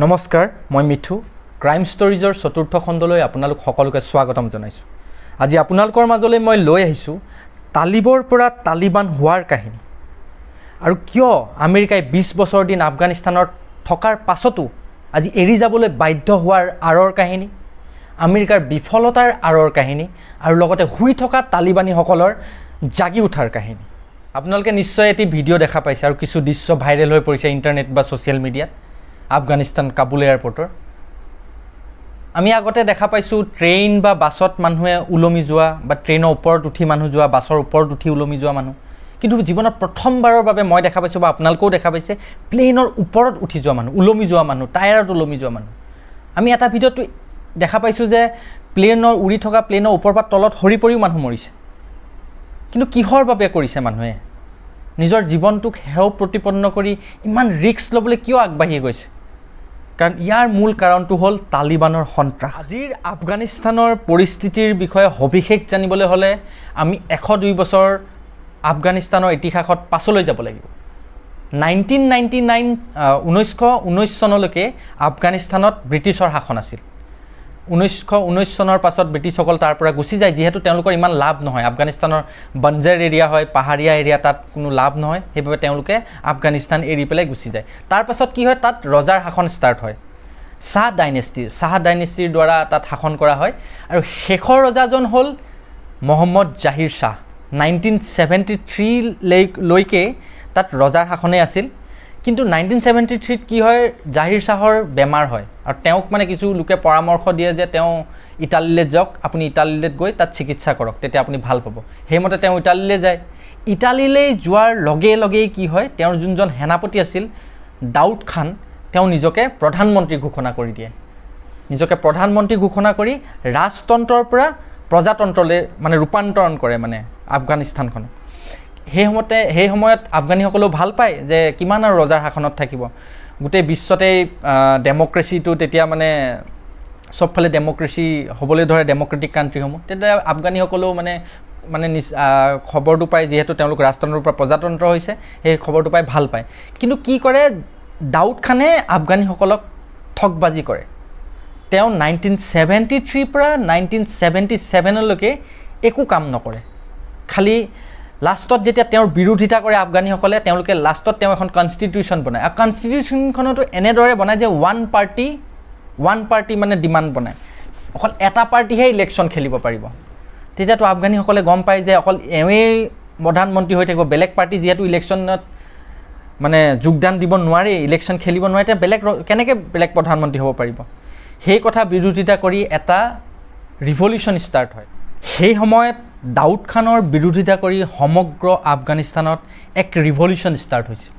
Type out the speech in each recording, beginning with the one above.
নমস্কাৰ, মই মিঠু ক্ৰাইম ষ্টৰিজৰ চতুৰ্থ খণ্ডলৈ আপোনালোক সকলোকে স্বাগতম জনাইছোঁ। আজি আপোনালোকৰ মাজলৈ মই লৈ আহিছোঁ তালিবৰ পৰা তালিবান হোৱাৰ কাহিনী আৰু কিয় আমেৰিকাই 20 বছৰ দিন আফগানিস্তানত থকাৰ পাছতো আজি এৰি যাবলৈ বাধ্য হোৱাৰ আঁৰৰ কাহিনী, আমেৰিকাৰ বিফলতাৰ আঁৰৰ কাহিনী আৰু লগতে শুই থকা তালিবানীসকলৰ জাগি উঠাৰ কাহিনী। আপোনালোকে নিশ্চয় এটি ভিডিঅ' দেখা পাইছে আৰু কিছু দৃশ্য ভাইৰেল হৈ পৰিছে ইণ্টাৰনেট বা ছ'চিয়েল মিডিয়াত। আফগানিস্তান কাবুল এয়াৰপৰ্টৰ আমি আগতে দেখা পাইছোঁ ট্ৰেইন বা বাছত মানুহে ওলমি যোৱা বা ট্ৰেইনৰ ওপৰত উঠি মানুহ যোৱা, বাছৰ ওপৰত উঠি ওলমি যোৱা মানুহ, কিন্তু জীৱনত প্ৰথমবাৰৰ বাবে মই দেখা পাইছোঁ বা আপোনালোকেও দেখা পাইছে প্লেইনৰ ওপৰত উঠি যোৱা মানুহ, ওলমি যোৱা মানুহ, টায়াৰত ওলমি যোৱা মানুহ। আমি এটা ভিডিঅ'ত দেখা পাইছোঁ যে উৰি থকা প্লেইনৰ ওপৰৰ পৰা তলত সৰি পৰিও মানুহ মৰিছে। কিন্তু কিহৰ বাবে কৰিছে মানুহে? নিজৰ জীৱনটোক হেয় প্ৰতিপন্ন কৰি ইমান ৰিস্ক ল'বলৈ কিয় আগবাঢ়ি গৈছে? কাৰণ ইয়াৰ মূল কাৰণটো হ'ল তালিবানৰ সন্ত্ৰাস। আজিৰ আফগানিস্তানৰ পৰিস্থিতিৰ বিষয়ে সবিশেষ জানিবলৈ হ'লে আমি 102 বছৰ আফগানিস্তানৰ ইতিহাসত পাছলৈ যাব লাগিব। 1919 চনলৈকে আফগানিস্তানত ব্ৰিটিছৰ শাসন আছিল। 1919 চনৰ পাছত ব্ৰিটিছসকল তাৰ পৰা গুচি যায়, যিহেতু তেওঁলোকৰ ইমান লাভ নহয়। আফগানিস্তানৰ বঞ্জাৰ এৰিয়া হয়, পাহাৰীয়া এৰিয়া, তাত কোনো লাভ নহয়, সেইবাবে তেওঁলোকে আফগানিস্তান এৰি পেলাই গুচি যায়। তাৰ পাছত কি হয়, তাত ৰজাৰ শাসন ষ্টাৰ্ট হয়। শ্বাহ ডাইনেষ্টিৰ দ্বাৰা তাত শাসন কৰা হয় আৰু শেষৰ ৰজাজন হ'ল মহম্মদ জাহিৰ শ্বাহ। 1973 লৈকে তাত ৰজাৰ শাসনেই আছিল। কিন্তু 1973 কি হয়, জাহিৰ শ্বাহৰ বেমাৰ হয় আৰু তেওঁক মানে কিছু লোকে পৰামৰ্শ দিয়ে যে তেওঁ ইটালীলৈ যাওক, আপুনি ইটালীলৈ গৈ তাত চিকিৎসা কৰক, তেতিয়া আপুনি ভাল পাব। সেইমতে তেওঁ ইটালীলৈ যায়। ইটালীলৈ যোৱাৰ লগে লগেই কি হয়, তেওঁৰ যোনজন সেনাপতি আছিল দাউদ খান, তেওঁ নিজকে প্ৰধানমন্ত্ৰী ঘোষণা কৰি দিয়ে। নিজকে প্ৰধানমন্ত্ৰী ঘোষণা কৰি ৰাজতন্ত্ৰৰ পৰা প্ৰজাতন্ত্ৰলৈ মানে ৰূপান্তৰণ কৰে মানে আফগানিস্তানখনক। সেই সময়ত আফগানীসকলেও ভাল পায় যে কিমান আৰু ৰজাৰ শাসনত থাকিব। গোটেই বিশ্বতেই ডেমক্ৰেচিটো তেতিয়া মানে চবফালে ডেমক্ৰেচি হ'বলৈ ধৰে, ডেমক্ৰেটিক কাণ্ট্ৰিসমূহ। তেতিয়া আফগানীসকলেও মানে খবৰটো পায়, যিহেতু তেওঁলোক ৰাজতন্ত্ৰৰ পৰা প্ৰজাতন্ত্ৰ হৈছে, সেই খবৰটো পাই ভাল পায়। কিন্তু কি কৰে, দাউদ খানে আফগানীসকলক ঠগবাজি কৰে। তেওঁ 1973 পৰা 1977লৈকে একো কাম নকৰে। খালি লাষ্টত যেতিয়া তেওঁৰ বিৰোধিতা কৰে আফগানীসকলে, তেওঁলোকে লাষ্টত তেওঁ এখন কনষ্টিটিউশ্যন বনায়। আৰু কনষ্টিটিউশ্যনখনতো এনেদৰে বনায় যে ওৱান পাৰ্টি মানে ডিমাণ্ড বনায়, অকল এটা পাৰ্টিহে ইলেকশ্যন খেলিব পাৰিব। তেতিয়াতো আফগানীসকলে গম পায় যে অকল এওঁৱেই প্ৰধানমন্ত্ৰী হৈ থাকিব, বেলেগ পাৰ্টি যিহেতু ইলেকশ্যনত মানে যোগদান দিব নোৱাৰে, ইলেকশ্যন খেলিব নোৱাৰে, তেতিয়া কেনেকৈ বেলেগ প্ৰধানমন্ত্ৰী হ'ব পাৰিব? সেই কথা বিৰোধিতা কৰি এটা ৰিভলিউশ্যন ষ্টাৰ্ট হয়। সেই সময়ত দাউদ খানৰ বিৰোধিতা কৰি সমগ্ৰ আফগানিস্তানত এক ৰিভলিউশ্যন ষ্টাৰ্ট হৈছিল।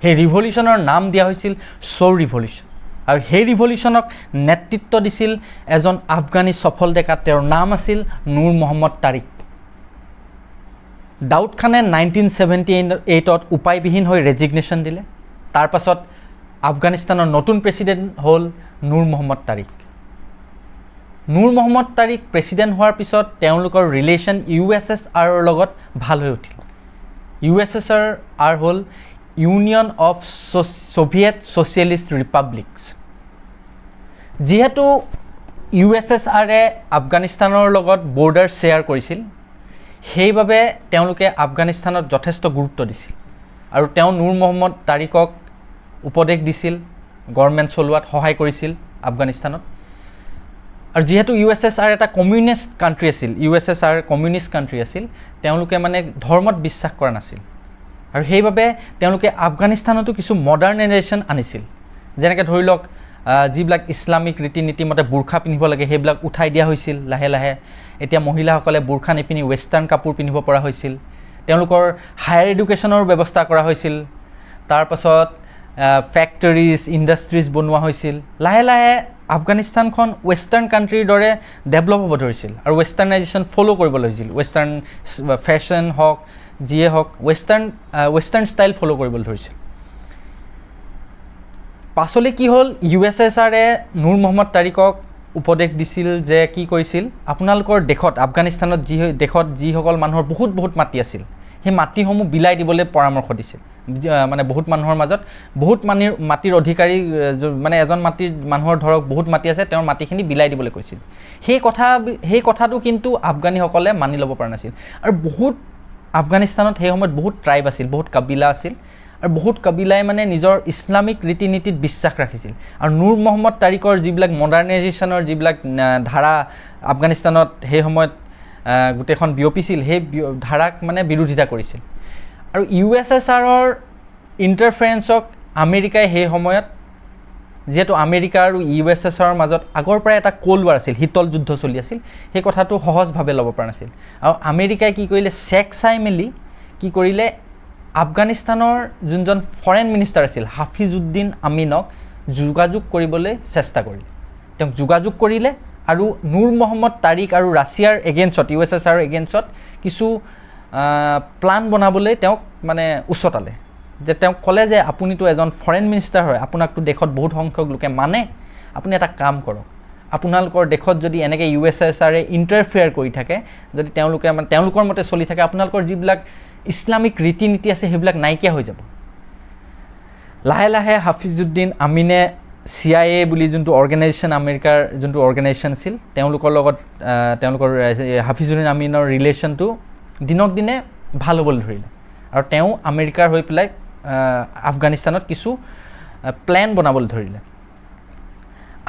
সেই ৰিভলিউশ্যনৰ নাম দিয়া হৈছিল শ্ব' ৰিভলিউশ্যন। আৰু সেই ৰিভলিউশ্যনক নেতৃত্ব দিছিল এজন আফগানী সফল ডেকা, তেওঁৰ নাম আছিল নুৰ মহম্মদ তাৰিক। দাউদ খানে 1978ত উপায়বিহীন হৈ ৰেজিগনেশ্যন দিলে। তাৰ পাছত আফগানিস্তানৰ নতুন প্ৰেছিডেণ্ট হ'ল নুৰ মহম্মদ তাৰিক। নুৰ মহম্মদ তাৰিক প্ৰেছিডেণ্ট হোৱাৰ পিছত তেওঁলোকৰ ৰিলেশ্যন USSRৰ লগত ভাল হৈ উঠিল। USSR হ'ল union of Soviet socialist Republics. যিহেতু USSRে আফগানিস্তানৰ লগত বৰ্ডাৰ শ্বেয়াৰ কৰিছিল, সেইবাবে তেওঁলোকে আফগানিস্তানত যথেষ্ট গুৰুত্ব দিছিল আৰু তেওঁ নুৰ মহম্মদ তাৰিকক উপদেশ দিছিল, গভৰ্ণমেণ্ট চলোৱাত সহায় কৰিছিল আফগানিস্তানত। আৰু যিহেতু USSR এটা কমিউনিষ্ট কাণ্ট্ৰি আছিল, USSR কমিউনিষ্ট কাণ্ট্ৰি আছিল, তেওঁলোকে মানে ধৰ্মত বিশ্বাস কৰা নাছিল আৰু সেইবাবে তেওঁলোকে আফগানিস্তানতো কিছু মডাৰ্ণাইজেশ্যন আনিছিল। যেনেকৈ ধৰি লওক, যিবিলাক ইছলামিক ৰীতি নীতি মতে বুৰ্খা পিন্ধিব লাগে সেইবিলাক উঠাই দিয়া হৈছিল লাহে লাহে। এতিয়া মহিলাসকলে বুৰ্খা নিপিন্ধি ৱেষ্টাৰ্ণ কাপোৰ পিন্ধিব পৰা হৈছিল। তেওঁলোকৰ হায়াৰ এডুকেশ্যনৰ ব্যৱস্থা কৰা হৈছিল। তাৰপাছত ফেক্টৰিজ, ইণ্ডাষ্ট্ৰিজ বনোৱা হৈছিল। লাহে লাহে আফগানিস্তানখন ৱেষ্টাৰ্ণ কাণ্ট্ৰিৰ দৰে ডেভেলপ হ'ব ধৰিছিল আৰু ৱেষ্টাৰ্ণাইজেশ্যন ফ'ল' কৰিবলৈ হৈছিল। ৱেষ্টাৰ্ণ ফেশ্বন হওক, যিয়ে হওক, ৱেষ্টাৰ্ণ ষ্টাইল ফ'ল' কৰিবলৈ ধৰিছিল। পাছলৈ কি হ'ল, USSRে নুৰ মহম্মদ তাৰিকক উপদেশ দিছিল যে কি কৰিছিল, আপোনালোকৰ দেশত আফগানিস্তানত যিসকল মানুহৰ বহুত মাটি আছিল, সেই মাটিসমূহ বিলাই দিবলৈ পৰামৰ্শ দিছিল। মানে বহুত মানুহৰ মাজত বহুত মাটিৰ অধিকাৰী মানে এজন মানুহৰ ধৰক বহুত মাটি আছে, তেওঁৰ মাটিখিনি বিলাই দিবলৈ কৈছিল। সেই কথাটো কিন্তু আফগানীসকলে মানি ল'ব পৰা নাছিল। আৰু বহুত আফগানিস্তানত সেই সময়ত বহুত ট্ৰাইব আছিল, বহুত কাবিলা আছিল, আৰু বহুত কাবিলাই মানে নিজৰ ইছলামিক ৰীতি নীতিত বিশ্বাস ৰাখিছিল। আৰু নুৰ মহম্মদ তাৰিকৰ যিবিলাক মডাৰ্ণাইজেশ্যনৰ যিবিলাক ধাৰা আফগানিস্তানত সেই সময়ত গোটেইখন বিয়পিছিল, সেই ধাৰাক মানে বিৰোধিতা কৰিছিল। আৰু USSRৰ ইণ্টাৰফাৰেঞ্চক আমেৰিকাই সেই সময়ত, যিহেতু আমেৰিকা আৰু USSRৰ মাজত আগৰ পৰাই এটা কোল্ড ৱাৰ আছিল, শীতল যুদ্ধ চলি আছিল, সেই কথাটো সহজভাৱে ল'ব পৰা নাছিল। আৰু আমেৰিকাই কি কৰিলে, চেক চাই মেলি কি কৰিলে, আফগানিস্তানৰ যোনজন ফৰেইন মিনিষ্টাৰ আছিল হাফিজউদ্দিন আমিনক যোগাযোগ কৰিবলৈ চেষ্টা কৰিলে। তেওঁক যোগাযোগ কৰিলে আৰু নুৰ মহম্মদ তাৰিক আৰু ৰাছিয়াৰ এগেইনষ্টত, USSRৰ এগেইনষ্টত কিছু প্লান বনাবলৈ তেওঁক মানে উচতালে। যে তেওঁক ক'লে যে আপুনিতো এজন ফৰেইন মিনিষ্টাৰ হয়, আপোনাকতো দেশত বহুত সংখ্যক লোকে মানে, আপুনি এটা কাম কৰক, আপোনালোকৰ দেশত যদি এনেকৈ USSRে ইণ্টাৰফেয়াৰ কৰি থাকে, যদি তেওঁলোকে মানে তেওঁলোকৰ মতে চলি থাকে, আপোনালোকৰ যিবিলাক ইছলামিক ৰীতি নীতি আছে সেইবিলাক নাইকিয়া হৈ যাব। লাহে লাহে হাফিজউদ্দিন আমিনে CIA বুলি যোনটো অৰ্গেনাইজেশ্যন, আমেৰিকাৰ যোনটো অৰ্গেনাইজেশ্যন আছিল, তেওঁলোকৰ লগত তেওঁলোকৰ হাফিজউদ্দিন আমিনৰ ৰিলেশ্যনটো দিনক দিনে ভাল হ'বলৈ ধৰিলে। আৰু তেওঁ আমেৰিকাৰ হৈ পেলাই আফগানিস্তানত কিছু প্লেন বনাবলৈ ধৰিলে।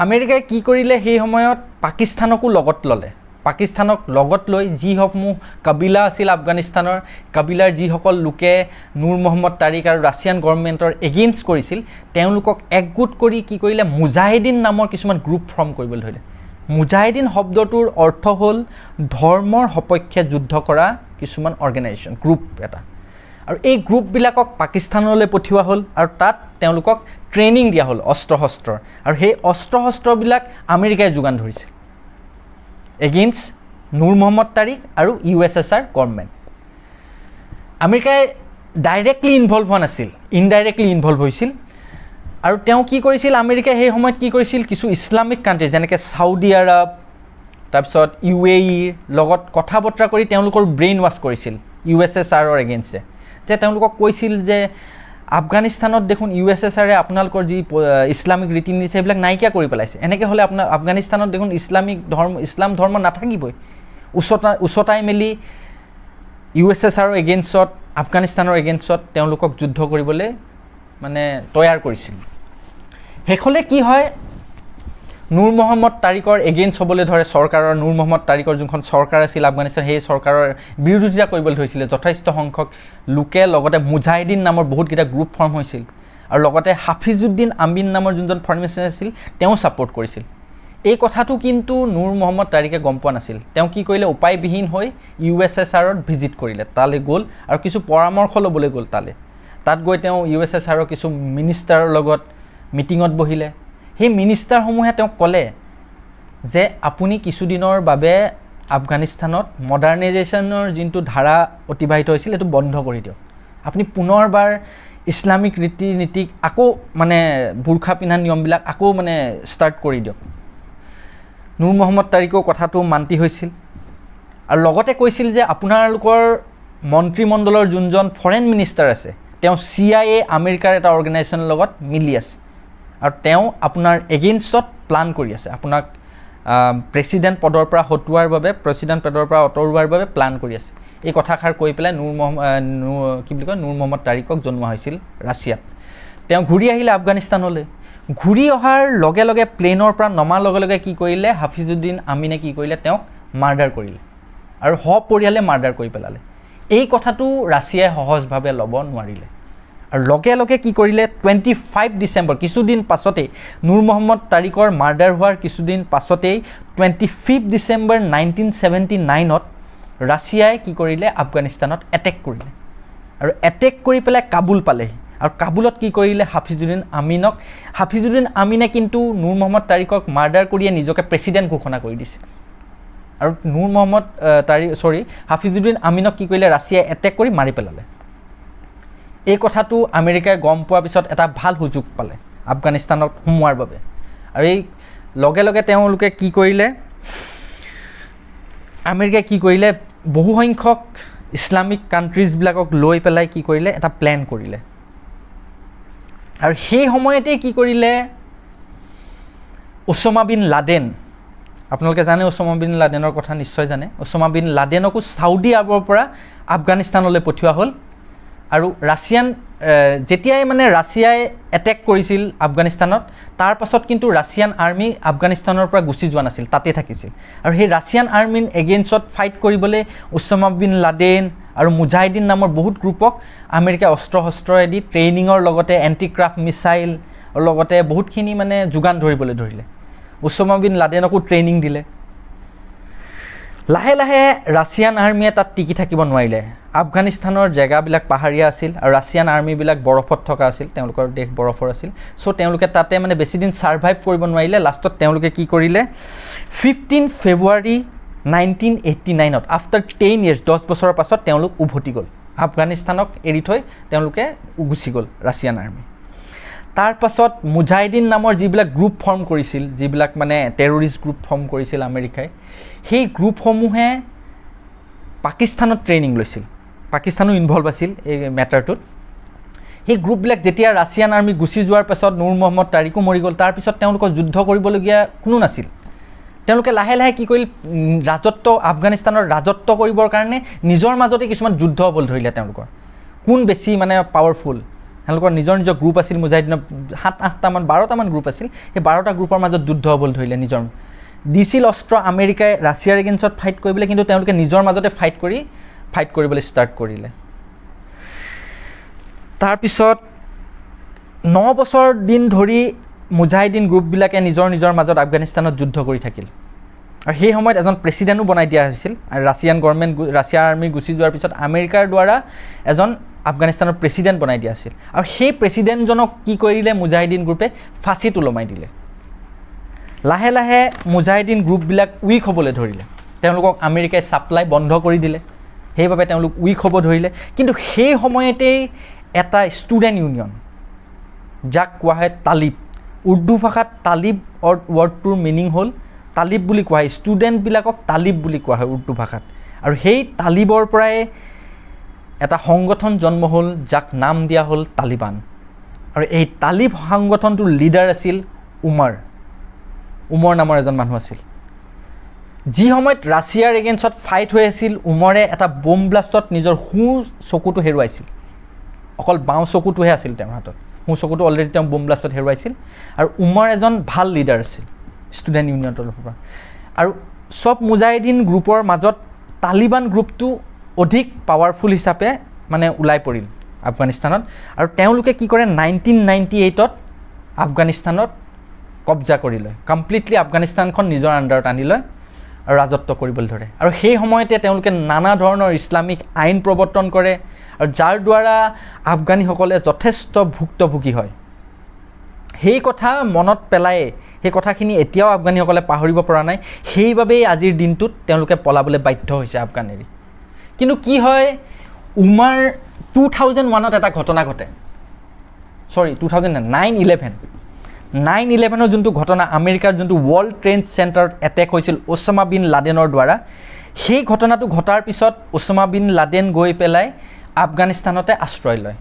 আমেৰিকাই কি কৰিলে, সেই সময়ত পাকিস্তানকো লগত ল'লে। পাকিস্তানক লগত লৈ যিসমূহ কাবিলা আছিল আফগানিস্তানৰ, কাবিলাৰ যিসকল লোকে নুৰ মহম্মদ তাৰিক আৰু ৰাছিয়ান গভৰ্ণমেণ্টৰ এগেইনষ্ট কৰিছিল, তেওঁলোকক একগোট কৰি কি কৰিলে, মুজাহিদিন নামৰ কিছুমান গ্ৰুপ ফৰ্ম কৰিবলৈ ধৰিলে। মুজাহিদিন শব্দটোৰ অৰ্থ হ'ল ধৰ্মৰ সপক্ষে যুদ্ধ কৰা কিছুমান অৰ্গেনাইজেশ্যন, গ্ৰুপ এটা। আৰু এই গ্ৰুপবিলাকক পাকিস্তানলৈ পঠিওৱা হ'ল আৰু তাত তেওঁলোকক ট্ৰেইনিং দিয়া হ'ল অস্ত্ৰ শস্ত্ৰৰ। আৰু সেই অস্ত্ৰ শস্ত্ৰবিলাক আমেৰিকাই যোগান ধৰিছিল এগেইনষ্ট নুৰ মহম্মদ তাৰিক আৰু USSR গভৰ্ণমেণ্ট। আমেৰিকাই ডাইৰেক্টলি ইনভলভ হোৱা নাছিল, ইনডাইৰেক্টলি ইনভলভ হৈছিল। আৰু তেওঁ কি কৰিছিল, আমেৰিকাই সেই সময়ত কি কৰিছিল, কিছু ইছলামিক কাণ্ট্ৰি যেনেকৈ চাউদি আৰব, তাৰপিছত UAEৰ লগত কথা বতৰা কৰি তেওঁলোকৰ ব্ৰেইন ৱাছ কৰিছিল USSRৰ এগেইনষ্টে। যে তেওঁলোকক কৈছিল যে আফগানিস্তানত দেখোন USSRে আপোনালোকৰ যি ইছলামিক ৰীতি নীতি সেইবিলাক নাইকিয়া কৰি পেলাইছে, এনেকৈ হ'লে আপোনাৰ আফগানিস্তানত দেখোন ইছলাম ধৰ্ম নাথাকিবই। উচতাই মেলি USSRৰ এগেইনষ্টত, আফগানিস্তানৰ এগেইনষ্টত তেওঁলোকক যুদ্ধ কৰিবলৈ মানে তৈয়াৰ কৰিছিল। শেষলৈ কি হয়, নুৰ মহম্মদ তাৰিকৰ এগেইনষ্ট হ'বলৈ ধৰে চৰকাৰৰ। নুৰ মহম্মদ তাৰিকৰ যোনখন চৰকাৰ আছিল আফগানিস্তান, সেই চৰকাৰৰ বিৰোধিতা কৰিবলৈ ধৰিছিলে যথেষ্ট সংখ্যক লোকে। লগতে মুজাহিদিন নামৰ বহুতকেইটা গ্ৰুপ ফৰ্ম হৈছিল। আৰু লগতে হাফিজউদ্দিন আমিন নামৰ যোনজন ফৰেইন মিনিষ্টাৰ আছিল, তেওঁ ছাপোৰ্ট কৰিছিল। এই কথাটো কিন্তু নুৰ মহম্মদ তাৰিকে গম পোৱা নাছিল। তেওঁ কি কৰিলে, উপায়বিহীন হৈ USSRত ভিজিট কৰিলে, তালৈ গ'ল আৰু কিছু পৰামৰ্শ ল'বলৈ গ'ল তালৈ। তাত গৈ তেওঁ USSRৰ কিছু মিনিষ্টাৰৰ লগত মিটিঙত বহিলে। সেই মিনিষ্টাৰসমূহে তেওঁক ক'লে যে আপুনি কিছুদিনৰ বাবে আফগানিস্তানত মডাৰ্ণাইজেশ্যনৰ যোনটো ধাৰা অতিবাহিত হৈছিল সেইটো বন্ধ কৰি দিয়ক। আপুনি পুনৰবাৰ ইছলামিক ৰীতি নীতিক আকৌ মানে বুৰ্খা পিন্ধা নিয়মবিলাক আকৌ মানে ষ্টাৰ্ট কৰি দিয়ক। নুৰ মহম্মদ তাৰিকেও কথাটো মান্তি হৈছিল আৰু লগতে কৈছিল যে আপোনালোকৰ মন্ত্ৰীমণ্ডলৰ যোনজন ফৰেইন মিনিষ্টাৰ আছে, তেওঁ CIA আমেৰিকাৰ এটা অৰ্গেনাইজেশ্যনৰ লগত মিলি আছে আৰু তেওঁ আপোনাৰ এগেইনষ্টত প্লান কৰি আছে, আপোনাক প্ৰেছিডেণ্ট পদৰ পৰা আঁতৰোৱাৰ বাবে প্লান কৰি আছে। এই কথাষাৰ কৈ পেলাই নুৰ মহম্মদ তাৰিকক জনোৱা হৈছিল ৰাছিয়াত। তেওঁ ঘূৰি আহিলে আফগানিস্তানলৈ। ঘূৰি অহাৰ লগে লগে প্লেনৰ পৰা নমাৰ লগে লগে কি কৰিলে, হাফিজউদ্দিন আমিনে কি কৰিলে, তেওঁক মাৰ্ডাৰ কৰিলে আৰু সপৰিয়ালে মাৰ্ডাৰ কৰি পেলালে। এই কথাটো ৰাছিয়াই সহজভাৱে ল'ব নোৱাৰিলে আৰু লগে লগে কি কৰিলে, 25 ডিচেম্বৰ, কিছুদিন পাছতেই, নুৰ মহম্মদ তাৰিকৰ মাৰ্ডাৰ হোৱাৰ কিছুদিন পাছতেই 25 ডিচেম্বৰ 1979ত ৰাছিয়াই কি কৰিলে, আফগানিস্তানত এটেক কৰিলে আৰু এটেক কৰি পেলাই কাবুল পালেহি। আৰু কাবুলত কি কৰিলে, হাফিজউদ্দিন আমিনে কিন্তু নুৰ মহম্মদ তাৰিকক মাৰ্ডাৰ কৰিয়ে নিজকে প্ৰেছিডেণ্ট ঘোষণা কৰি দিছে। আৰু হাফিজউদ্দিন আমিনক কি কৰিলে, ৰাছিয়াই এটেক কৰি মাৰি পেলালে। এই কথাটো আমেৰিকাই গম পোৱাৰ পিছত এটা ভাল সুযোগ পালে আফগানিস্তানত সোমোৱাৰ বাবে। আৰু এই লগে লগে তেওঁলোকে কি কৰিলে, আমেৰিকাই কি কৰিলে, বহুসংখ্যক ইছলামিক কাণ্ট্ৰিজবিলাকক লৈ পেলাই কি কৰিলে, এটা প্লেন কৰিলে আৰু সেই সময়তে কি কৰিলে ওছামা বিন লাডেন, আপোনালোকে জানে ওছামা বিন লাডেনৰ কথা নিশ্চয় জানে, ওছামা বিন লাডেনকো ছাউদি আৰবৰ পৰা আফগানিস্তানলৈ পঠিওৱা হ'ল। আৰু যেতিয়াই মানে ৰাছিয়াই এটেক কৰিছিল আফগানিস্তানত, তাৰ পাছত কিন্তু ৰাছিয়ান আৰ্মি আফগানিস্তানৰ পৰা গুচি যোৱা নাছিল, তাতে থাকিছিল। আৰু সেই ৰাছিয়ান আৰ্মিৰ এগেইনষ্টত ফাইট কৰিবলৈ ওছামা বিন লাডেন আৰু মুজাহিদিন নামৰ বহুত গ্ৰুপক আমেৰিকাই অস্ত্ৰ শস্ত্ৰৰেদি ট্ৰেইনিঙৰ লগতে এণ্টি ক্ৰাফ্ট মিছাইল লগতে বহুতখিনি মানে যোগান ধৰিবলৈ ধৰিলে। ওছামা বিন লাডেনকো ট্ৰেইনিং দিলে। লাহে লাহে ৰাছিয়ান আৰ্মিয়ে তাত টিকি থাকিব নোৱাৰিলে। আফগানিস্তানৰ জেগাবিলাক পাহাৰীয়া আছিল আৰু ৰাছিয়ান আৰ্মিবিলাক বৰফত থকা আছিল, তেওঁলোকৰ দেশ বৰফৰ আছিল। চ' তেওঁলোকে তাতে মানে বেছিদিন ছাৰ্ভাইভ কৰিব নোৱাৰিলে। লাষ্টত তেওঁলোকে কি কৰিলে, 15 ফেব্ৰুৱাৰী 1989ত আফটাৰ 10 years 10 বছৰৰ পাছত তেওঁলোক উভতি গ'ল। আফগানিস্তানক এৰি থৈ তেওঁলোকে গুচি গ'ল ৰাছিয়ান আৰ্মি। তাৰ পাছত মুজাহিদিন নামৰ যিবিলাক গ্ৰুপ ফৰ্ম কৰিছিল, যিবিলাক মানে টেৰৰিষ্ট গ্ৰুপ ফৰ্ম কৰিছিল আমেৰিকাই, সেই গ্ৰুপসমূহে পাকিস্তানত ট্ৰেইনিং লৈছিল। পাকিস্তানো ইনভলভ আছিল এই মেটাৰটোত। সেই গ্ৰুপবিলাক যেতিয়া ৰাছিয়ান আৰ্মি গুচি যোৱাৰ পাছত নুৰ মহম্মদ তাৰিকো মৰি গ'ল, তাৰপিছত তেওঁলোকৰ যুদ্ধ কৰিবলগীয়া কোনো নাছিল। তেওঁলোকে লাহে লাহে কি কৰিল, আফগানিস্তানৰ ৰাজত্ব কৰিবৰ কাৰণে নিজৰ মাজতে কিছুমান যুদ্ধ হ'বলৈ ধৰিলে। তেওঁলোকৰ কোন বেছি মানে পাৱাৰফুল, তেওঁলোকৰ নিজৰ নিজৰ গ্ৰুপ আছিল। মুজাহিদিনৰ 7-8টামান 12টামান গ্ৰুপ আছিল। সেই 12টা গ্ৰুপৰ মাজত যুদ্ধ হ'বলৈ ধৰিলে। দিছিল অস্ত্ৰ আমেৰিকাই ৰাছিয়াৰ এগেইনষ্টত ফাইট কৰিবলৈ, কিন্তু তেওঁলোকে নিজৰ মাজতে ফাইট কৰিবলৈ ষ্টাৰ্ট কৰিলে। তাৰপিছত 9 বছৰ দিন ধৰি মুজাহিদিন গ্ৰুপবিলাকে নিজৰ নিজৰ মাজত আফগানিস্তানত যুদ্ধ কৰি থাকিল। আৰু সেই সময়ত এজন প্ৰেচিডেণ্টো বনাই দিয়া হৈছিল। আৰু ৰাছিয়া আৰ্মি গুচি যোৱাৰ পিছত আমেৰিকাৰ দ্বাৰা এজন আফগানিস্তানৰ প্ৰেচিডেণ্ট বনাই দিয়া আছিল। আৰু সেই প্ৰেচিডেণ্টজনক কি কৰিলে, মুজাহিদিন গ্ৰুপে ফাঁচীত ওলমাই দিলে। লাহে লাহে মুজাহিদিন গ্ৰুপবিলাক উইক হ'বলৈ ধৰিলে। তেওঁলোকক আমেৰিকাই ছাপ্লাই বন্ধ কৰি দিলে, সেইবাবে তেওঁলোক উইক হ'ব ধৰিলে। কিন্তু সেই সময়তেই এটা ষ্টুডেণ্ট ইউনিয়ন, যাক কোৱা হয় তালিব, উৰ্দু ভাষাত তালিব ৱৰ্ডটোৰ মিনিং হ'ল তালিব বুলি কোৱা হয়, ষ্টুডেণ্টবিলাকক তালিব বুলি কোৱা হয় উৰ্দু ভাষাত। আৰু সেই তালিবৰ পৰাই এটা সংগঠন জন্ম হ'ল, যাক নাম দিয়া হ'ল তালিবান। আৰু এই তালিব সংগঠনটোৰ লিডাৰ আছিল উমৰ নামৰ এজন মানুহ আছিল। যি সময়ত ৰাছিয়াৰ এগেইনষ্টত ফাইট হৈ আছিল, উমৰে এটা বোম ব্লাষ্টত নিজৰ সোঁ চকুটো হেৰুৱাইছিল। অকল বাওঁ চকুটোহে আছিল তেওঁৰ হাতত, সোঁ চকুটো অলৰেডি তেওঁ বোম ব্লাষ্টত হেৰুৱাইছিল। আৰু উমৰ এজন ভাল লিডাৰ আছিল ষ্টুডেণ্ট ইউনিয়নৰ পৰা। আৰু চব মুজাহিদিন গ্ৰুপৰ মাজত তালিবান গ্ৰুপটো অধিক পাৱাৰফুল হিচাপে মানে ওলাই পৰিল আফগানিস্তানত। আৰু তেওঁলোকে কি কৰে, 1998ত আফগানিস্তানত কব্জা কৰি লয়, কমপ্লিটলি আফগানিস্তানখন নিজৰ আণ্ডাৰত আনি লয় আৰু ৰাজত্ব কৰিবলৈ ধৰে। আৰু সেই সময়তে তেওঁলোকে নানা ধৰণৰ ইছলামিক আইন প্ৰৱৰ্তন কৰে, আৰু যাৰ দ্বাৰা আফগানীসকলে যথেষ্ট ভুক্তভোগী হয়। সেই কথা মনত পেলাই, সেই কথাখিনি এতিয়াও আফগানীসকলে পাহৰিব পৰা নাই। সেইবাবেই আজিৰ দিনটোত তেওঁলোকে পলাবলৈ বাধ্য হৈছে আফগান এৰি। কিন্তু কি হয়, 2001ত এটা ঘটনা ঘটে, 9/11 যোনটো ঘটনা, আমেৰিকাৰ যোনটো ৱৰ্ল্ড ট্ৰেড চেণ্টাৰত এটেক হৈছিল ওছামা বিন লাডেনৰ দ্বাৰা, সেই ঘটনাটো ঘটাৰ পিছত ওছামা বিন লাডেন গৈ পেলাই আফগানিস্তানতে আশ্ৰয় লয়।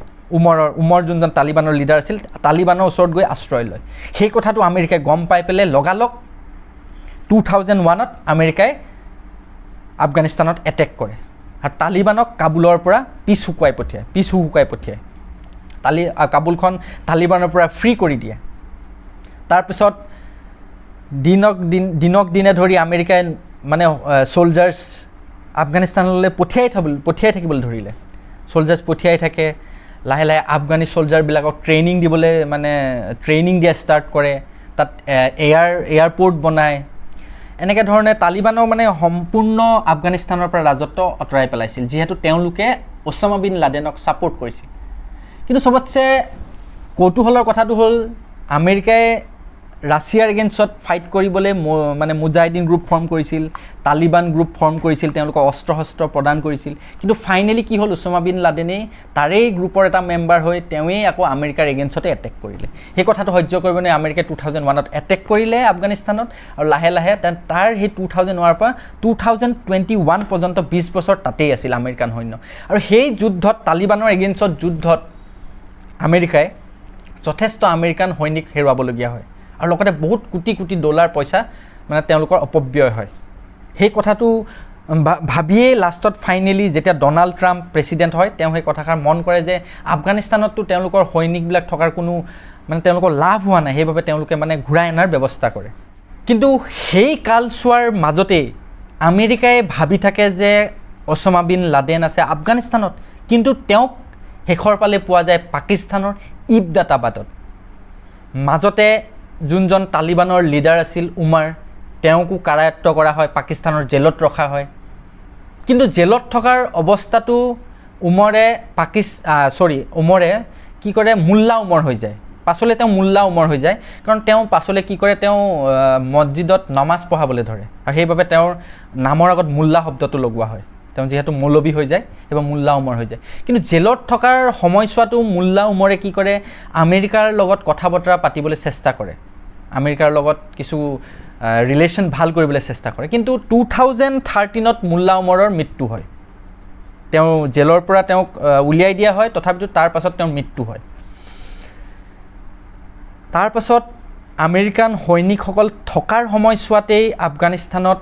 উমৰ যোনজন তালিবানৰ লিডাৰ আছিল, তালিবানৰ ওচৰত গৈ আশ্ৰয় লয়। সেই কথাটো আমেৰিকাই গম পাই পেলাই লগালগ 2001ত আমেৰিকাই আফগানিস্তানত এটেক কৰে আৰু তালিবানক কাবুলৰ পৰা পিছ শুকুৱাই পঠিয়ায়। কাবুলখন তালিবানৰ পৰা ফ্ৰী কৰি দিয়ে। তাৰপিছত দিনক দিনে ধৰি আমেৰিকাই মানে ছ'লজাৰ্ছ আফগানিস্তানলৈ পঠিয়াই থাকিবলৈ ধৰিলে। ছ'লজাৰ্ছ পঠিয়াই থাকে। লাহে লাহে আফগানী ছ'লজাৰবিলাকক ট্ৰেইনিং দিয়া ষ্টাৰ্ট কৰে। তাত এয়াৰপৰ্ট বনায়। এনেকৈ ধৰণে তালিবানৰ মানে সম্পূৰ্ণ আফগানিস্তানৰ পৰা ৰাজত্ব আঁতৰাই পেলাইছিল, যিহেতু তেওঁলোকে ওছামা বিন লাডেনক ছাপোৰ্ট কৰিছিল। কিন্তু চবতছে কৌতূহলৰ কথাটো হ'ল, আমেৰিকাই ৰাছিয়াৰ এগেইনষ্টত ফাইট কৰিবলৈ মানে মুজাহিদিন গ্ৰুপ ফৰ্ম কৰিছিল, তালিবান গ্ৰুপ ফৰ্ম কৰিছিল, তেওঁলোকক অস্ত্ৰ শস্ত্ৰ প্ৰদান কৰিছিল। কিন্তু ফাইনেলি কি হ'ল, ওছামা বিন লাডেনেই তাৰেই গ্ৰুপৰ এটা মেম্বাৰ হৈ তেওঁৱেই আকৌ আমেৰিকাৰ এগেইনষ্টতে এটেক কৰিলে। সেই কথাটো সহ্য কৰিব নোৱাৰি আমেৰিকাই 2001ত এটেক কৰিলে আফগানিস্তানত। আৰু লাহে লাহে তাৰ সেই 2001ৰ পৰা 2021 পৰ্যন্ত 20 বছৰ তাতেই আছিল আমেৰিকান সৈন্য। আৰু সেই যুদ্ধত, তালিবানৰ এগেইনষ্টত যুদ্ধত আমেৰিকাই যথেষ্ট আমেৰিকান সৈনিক হেৰুৱাবলগীয়া হয় আৰু লগতে বহুত কোটি কোটি ডলাৰ পইচা মানে তেওঁলোকৰ অপব্যয় হয়। সেই কথাটো ভাবিয়েই লাষ্টত ফাইনেলি যেতিয়া ডনাল্ড ট্ৰাম্প প্ৰেছিডেণ্ট হয় তেওঁ সেই কথাষাৰ মন কৰে যে আফগানিস্তানততো তেওঁলোকৰ সৈনিকবিলাক থকাৰ কোনো মানে তেওঁলোকৰ লাভ হোৱা নাই, সেইবাবে তেওঁলোকে মানে ঘূৰাই অনাৰ ব্যৱস্থা কৰে। কিন্তু সেই কালচোৱাৰ মাজতেই আমেৰিকাই ভাবি থাকে যে ওছামা বিন লাডেন আছে আফগানিস্তানত, কিন্তু তেওঁক শেষৰ ফালে পোৱা যায় পাকিস্তানৰ ইবদাতাবাদত। মাজতে যোনজন তালিবানৰ লিডাৰ আছিল উমাৰ, তেওঁকো কাৰায়ত্ব কৰা হয়, পাকিস্তানৰ জেলত ৰখা হয়। কিন্তু জেলত থকাৰ অৱস্থাটো উমৰে কি কৰে মোল্লা উমৰ হৈ যায়। পাছলৈ তেওঁ মোল্লা উমৰ হৈ যায়, কাৰণ তেওঁ পাছলৈ কি কৰে তেওঁ মছজিদত নমাজ পঢ়াবলৈ ধৰে আৰু সেইবাবে তেওঁৰ নামৰ আগত মোল্লা শব্দটো লগোৱা হয়। তেওঁ যিহেতু মৌলবী হৈ যায় সেইবাবে মোল্লা উমৰ হৈ যায়। কিন্তু জেলত থকাৰ সময়ছোৱাটো মোল্লা উমৰে কি কৰে আমেৰিকাৰ লগত কথা বতৰা পাতিবলৈ চেষ্টা কৰে, আমেৰিকাৰ লগত কিছু ৰিলেশ্যন ভাল কৰিবলৈ চেষ্টা কৰে। কিন্তু 2013 মোল্লা উমৰৰ মৃত্যু হয়। তেওঁ জেলৰ পৰা তেওঁক উলিয়াই দিয়া হয়, তথাপিতো তাৰ পাছত তেওঁৰ মৃত্যু হয়। তাৰ পাছত আমেৰিকান সৈনিকসকল থকাৰ সময়ছোৱাতেই আফগানিস্তানত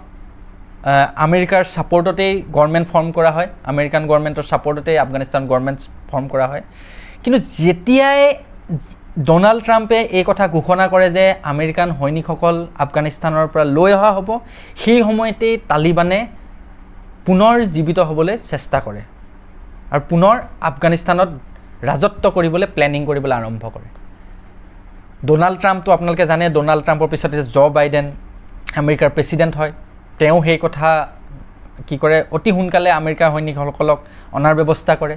আমেৰিকাৰ ছাপৰ্টতেই গভৰ্ণমেণ্ট ফৰ্ম কৰা হয়, আমেৰিকান গভৰ্ণমেণ্টৰ ছাপৰ্টতেই আফগানিস্তান গভৰ্ণমেণ্ট ফৰ্ম কৰা হয়। কিন্তু যেতিয়াই ডনাল্ড ট্ৰাম্পে এই কথা ঘোষণা কৰে যে আমেৰিকান সৈনিকসকল আফগানিস্তানৰ পৰা লৈ অহা হ'ব, সেই সময়তেই তালিবানে পুনৰ জীৱিত হ'বলৈ চেষ্টা কৰে আৰু পুনৰ আফগানিস্তানত ৰাজত্ব কৰিবলৈ প্লেনিং কৰিবলৈ আৰম্ভ কৰে। ডনাল্ড ট্ৰাম্পটো আপোনালোকে জানে, ডনাল্ড ট্ৰাম্পৰ পিছতে জ' বাইডেন আমেৰিকাৰ প্ৰেছিডেণ্ট হয়। তেওঁ সেই কথা কি কৰে অতি সোনকালে আমেৰিকাৰ সৈনিকসকলক অনাৰ ব্যৱস্থা কৰে।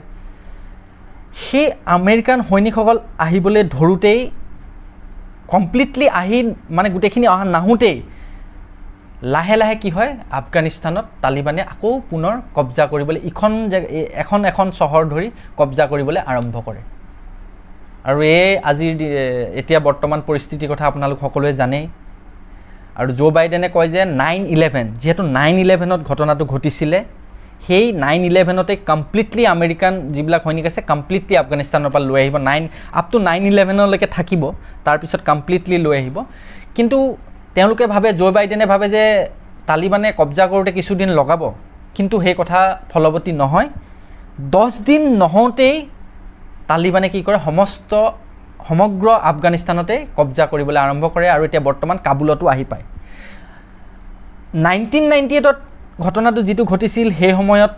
সেই আমেৰিকান সৈনিকসকল আহিবলৈ ধৰোঁতেই কমপ্লিটলি আহি মানে গোটেইখিনি নাহোঁতেই লাহে লাহে কি হয় আফগানিস্তানত তালিবানে আকৌ পুনৰ কব্জা কৰিবলৈ এখন চহৰ ধৰি কব্জা কৰিবলৈ আৰম্ভ কৰে। আৰু এতিয়া বৰ্তমান পৰিস্থিতিৰ কথা আপোনালোক সকলোৱে জানেই। আৰু জ' বাইডেনে কয় যে 9/11 যিহেতু 9/11ত ঘটনাটো ঘটিছিলে, সেই 9/11তে কমপ্লিটলি আমেৰিকান যিবিলাক সৈনিক আছে কমপ্লিটলি আফগানিস্তানৰ পৰা লৈ আহিব, আপ টু 9/11লৈকে থাকিব, তাৰপিছত কমপ্লিটলি লৈ আহিব। কিন্তু তেওঁলোকে ভাবে, জ' বাইডেনে ভাবে যে তালিবানে কব্জা কৰোঁতে কিছুদিন লগাব, কিন্তু সেই কথা ফলৱতী নহয়। 10 দিন নহওঁতেই তালিবানে কি কৰে সমগ্ৰ আফগানিস্তানতে কব্জা কৰিবলৈ আৰম্ভ কৰে আৰু এতিয়া বৰ্তমান কাবুলতো আহি পায়। 1998ত ঘটনাটো যিটো ঘটিছিল সেই সময়ত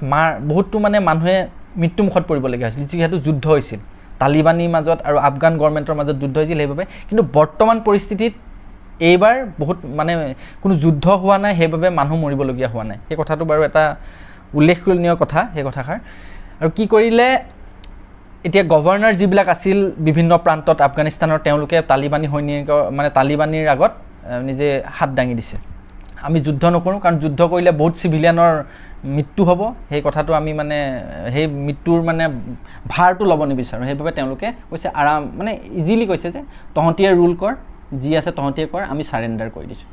বহুতো মানে মানুহে মৃত্যুমুখত পৰিবলগীয়া হৈছিল, যিহেতু যুদ্ধ হৈছিল তালিবানীৰ মাজত আৰু আফগান গভৰ্ণমেণ্টৰ মাজত যুদ্ধ হৈছিল সেইবাবে। কিন্তু বৰ্তমান পৰিস্থিতিত এইবাৰ বহুত মানে কোনো যুদ্ধ হোৱা নাই, সেইবাবে মানুহ মৰিবলগীয়া হোৱা নাই। সেই কথাটো বাৰু এটা উল্লেখনীয় কথা সেই কথাষাৰ। আৰু কি কৰিলে এতিয়া গভৰ্ণৰ যিবিলাক আছিল বিভিন্ন প্ৰান্তত আফগানিস্তানৰ, তেওঁলোকে তালিবানীৰ আগত নিজে হাত দাঙি দিছে, আমি যুদ্ধ নকৰোঁ, কাৰণ যুদ্ধ কৰিলে বহুত চিভিলিয়ানৰ মৃত্যু হ'ব, সেই কথাটো আমি মানে সেই মৃত্যুৰ মানে ভাৰটো ল'ব নিবিচাৰোঁ। সেইবাবে তেওঁলোকে কৈছে মানে ইজিলি কৈছে যে তহঁতিয়ে ৰুল কৰ, যি আছে তহঁতিয়ে কৰ, আমি ছাৰেণ্ডাৰ কৰি দিছোঁ।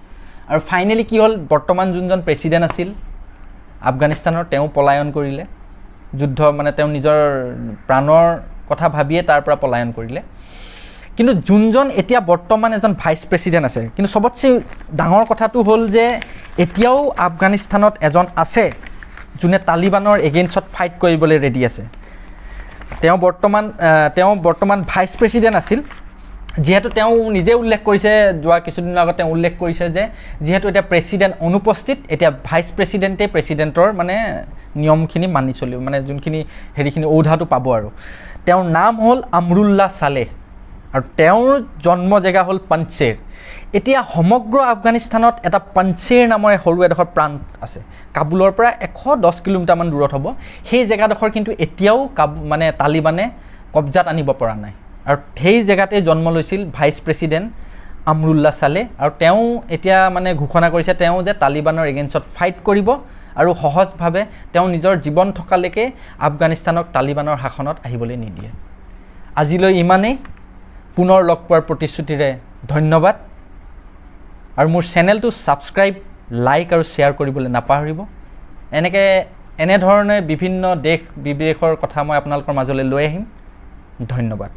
আৰু ফাইনেলি কি হ'ল, বৰ্তমান যোনজন প্ৰেছিডেণ্ট আছিল আফগানিস্তানৰ তেওঁ পলায়ন কৰিলে, যুদ্ধ মানে তেওঁ নিজৰ প্ৰাণৰ কথা ভাবিয়ে তাৰ পৰা পলায়ন কৰিলে। কিন্তু যোনজন এতিয়া বৰ্তমান এজন ভাইচ প্ৰেছিডেণ্ট আছে, কিন্তু চবতছে ডাঙৰ কথাটো হ'ল যে এতিয়াও আফগানিস্তানত এজন আছে যোনে তালিবানৰ এগেইনষ্টত ফাইট কৰিবলৈ ৰেডি আছে। তেওঁ বৰ্তমান ভাইচ প্ৰেছিডেণ্ট আছিল, যিহেতু তেওঁ নিজে উল্লেখ কৰিছে, যোৱা কিছুদিনৰ আগত তেওঁ উল্লেখ কৰিছে যে যিহেতু এতিয়া প্ৰেছিডেণ্ট অনুপস্থিত, এতিয়া ভাইচ প্ৰেছিডেণ্টে প্ৰেছিডেণ্টৰ মানে নিয়মখিনি মানি চলিব, মানে যোনখিনি হেৰিখিনি ঔধাটো পাব। আৰু তেওঁৰ নাম হ'ল আমৰুল্লাহ চালেহ আৰু তেওঁৰ জন্ম জেগা হ'ল পঞ্চেৰ। এতিয়া সমগ্ৰ আফগানিস্তানত এটা পঞ্চেৰ নামৰ সৰু এডোখৰ প্ৰান্ত আছে, কাবুলৰ পৰা 110 কিলোমিটাৰমান দূৰত হ'ব। সেই জেগাডোখৰ কিন্তু এতিয়াও মানে তালিবানে কব্জাত আনিব পৰা নাই। আৰু সেই জেগাতে জন্ম লৈছিল ভাইচ প্ৰেছিডেণ্ট আমৰুল্লাহ চালেহ। আৰু তেওঁ এতিয়া মানে ঘোষণা কৰিছে তেওঁ যে তালিবানৰ এগেইনষ্টত ফাইট কৰিব আৰু সহজভাৱে তেওঁ নিজৰ জীৱন থকালৈকে আফগানিস্তানক তালিবানৰ শাসনত আহিবলৈ নিদিয়ে। আজিলৈ ইমানেই। পুনৰ লগ পোৱাৰ প্ৰতিশ্ৰুতিৰে ধন্যবাদ। আৰু মোৰ চেনেলটো ছাবস্ক্ৰাইব, লাইক আৰু শ্বেয়াৰ কৰিবলৈ নাপাহৰিব। এনেধৰণে বিভিন্ন দেশ বিদেশৰ কথা মই আপোনালোকৰ মাজলৈ লৈ আহিম। ধন্যবাদ।